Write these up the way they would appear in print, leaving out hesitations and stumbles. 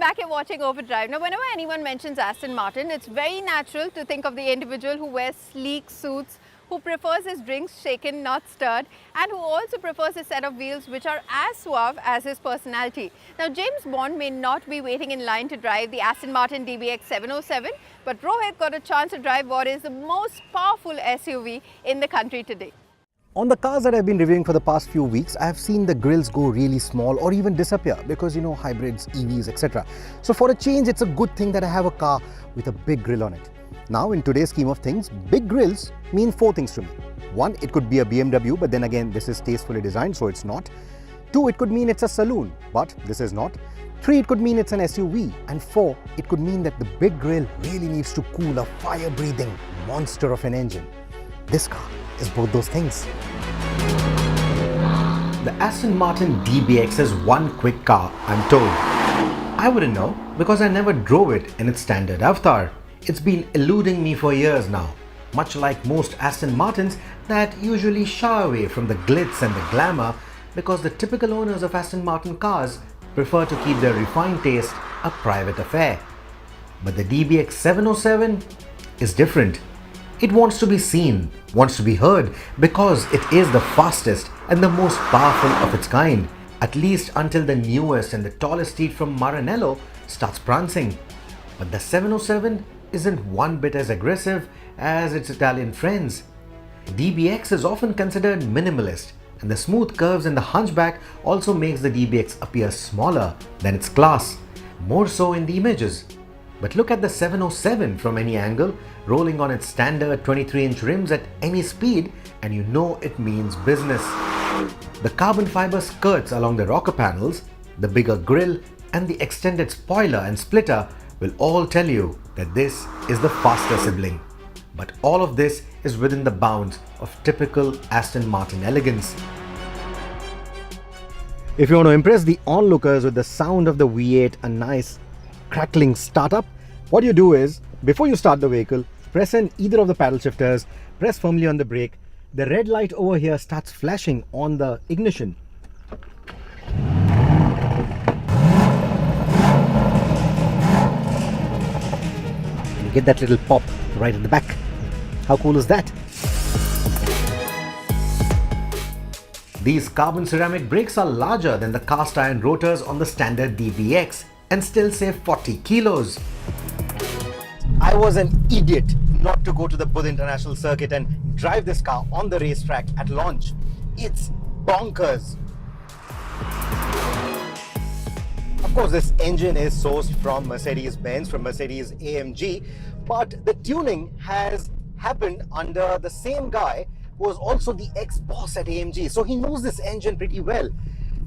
Welcome back. You're watching Overdrive. Now, whenever anyone mentions Aston Martin, it's very natural to think of the individual who wears sleek suits, who prefers his drinks shaken, not stirred, and who also prefers a set of wheels which are as suave as his personality. Now, James Bond may not be waiting in line to drive the Aston Martin DBX 707, but Rohit got a chance to drive what is the most powerful SUV in the country today. On the cars that I've been reviewing for the past few weeks, I have seen the grills go really small or even disappear because, you know, hybrids, EVs, etc. So for a change, it's a good thing that I have a car with a big grill on it. Now, in today's scheme of things, big grills mean four things to me. One, it could be a BMW, but then again, this is tastefully designed, so it's not. Two, it could mean it's a saloon, but this is not. Three, it could mean it's an SUV. And four, it could mean that the big grill really needs to cool a fire-breathing monster of an engine. This car is both those things. The Aston Martin DBX is one quick car, I'm told. I wouldn't know because I never drove it in its standard avatar. It's been eluding me for years now, much like most Aston Martins that usually shy away from the glitz and the glamour because the typical owners of Aston Martin cars prefer to keep their refined taste a private affair. But the DBX 707 is different. It wants to be seen, wants to be heard because it is the fastest and the most powerful of its kind, at least until the newest and the tallest steed from Maranello starts prancing. But the 707 isn't one bit as aggressive as its Italian friends. DBX is often considered minimalist, and the smooth curves in the hunchback also makes the DBX appear smaller than its class, more so in the images. But look at the 707 from any angle, rolling on its standard 23-inch rims at any speed, and you know it means business. The carbon fiber skirts along the rocker panels, the bigger grille, and the extended spoiler and splitter will all tell you that this is the faster sibling. But all of this is within the bounds of typical Aston Martin elegance. If you want to impress the onlookers with the sound of the V8, a nice crackling startup, what you do is, before you start the vehicle, press in either of the paddle shifters, press firmly on the brake. The red light over here starts flashing on the ignition. You get that little pop right at the back. How cool is that? These carbon ceramic brakes are larger than the cast iron rotors on the standard DBX and still save 40 kilos. I was an idiot not to go to the Budh International Circuit and drive this car on the racetrack at launch. It's bonkers. Of course, this engine is sourced from Mercedes-Benz, from Mercedes-AMG, but the tuning has happened under the same guy who was also the ex-boss at AMG. So he knows this engine pretty well,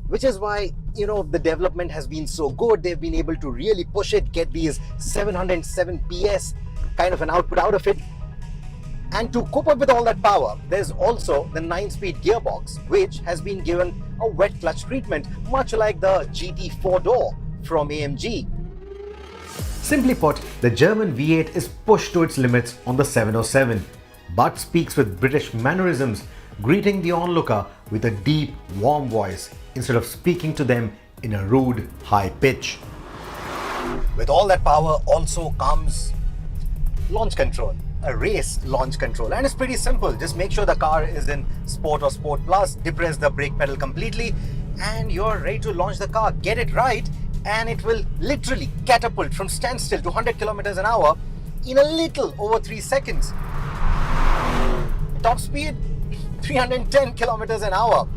which is why, you know, the development has been so good. They've been able to really push it, get these 707 PS kind of an output out of it. And to cope up with all that power, there's also the 9-speed gearbox, which has been given a wet clutch treatment, much like the GT 4-door from AMG. Simply put, the German V8 is pushed to its limits on the 707, but speaks with British mannerisms, greeting the onlooker with a deep, warm voice instead of speaking to them in a rude, high pitch. With all that power also comes launch control, a race launch control, and it's pretty simple. Just make sure the car is in Sport or Sport Plus, depress the brake pedal completely, and you're ready to launch the car. Get it right, and it will literally catapult from standstill to 100 kilometers an hour in a little over 3 seconds. Top speed, 310 kilometers an hour.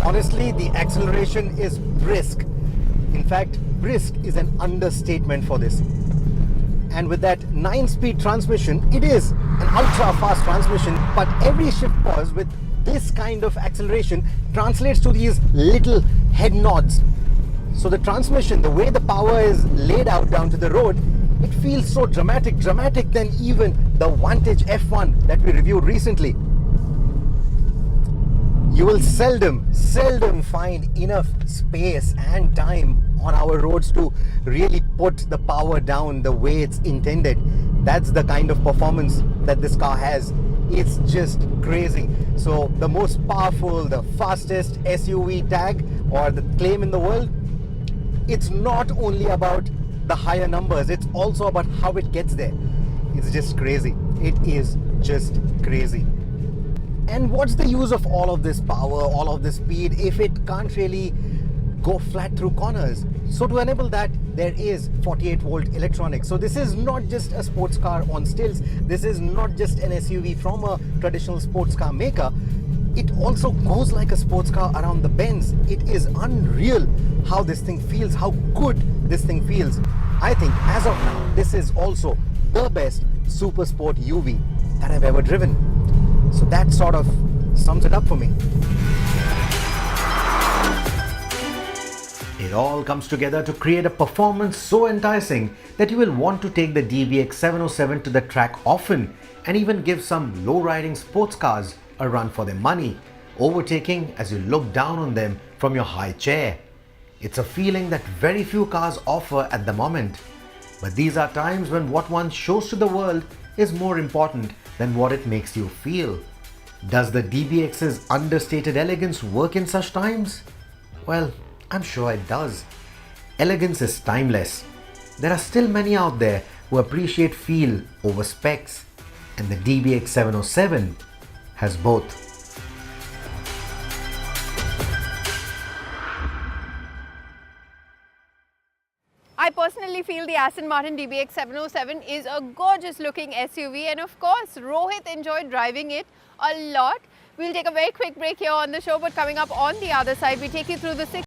Honestly, the acceleration is brisk. In fact, brisk is an understatement for this. And with that 9-speed transmission, it is an ultra-fast transmission, but every shift pause with this kind of acceleration translates to these little head nods. So the transmission, the way the power is laid out down to the road, it feels so dramatic than even the Vantage F1 that we reviewed recently. You will seldom find enough space and time on our roads to really put the power down the way it's intended. That's the kind of performance that this car has. It's just crazy. So the most powerful, the fastest SUV tag or the claim in the world, it's not only about the higher numbers, it's also about how it gets there. It's just crazy. It is just crazy. And what's the use of all of this power, all of this speed, if it can't really go flat through corners? So to enable that, there is 48-volt electronics. So this is not just a sports car on stilts. This is not just an SUV from a traditional sports car maker. It also goes like a sports car around the bends. It is unreal how this thing feels, how good this thing feels. I think as of now, this is also the best super sport UV that I've ever driven. So that sort of sums it up for me. It all comes together to create a performance so enticing that you will want to take the DBX 707 to the track often and even give some low-riding sports cars a run for their money, overtaking as you look down on them from your high chair. It's a feeling that very few cars offer at the moment. But these are times when what one shows to the world is more important than what it makes you feel. Does the DBX's understated elegance work in such times? Well, I'm sure it does. Elegance is timeless. There are still many out there who appreciate feel over specs, and the DBX 707 has both. I personally feel the Aston Martin DBX 707 is a gorgeous looking SUV, and of course Rohit enjoyed driving it a lot. We'll take a very quick break here on the show, but coming up on the other side, we take you through the 6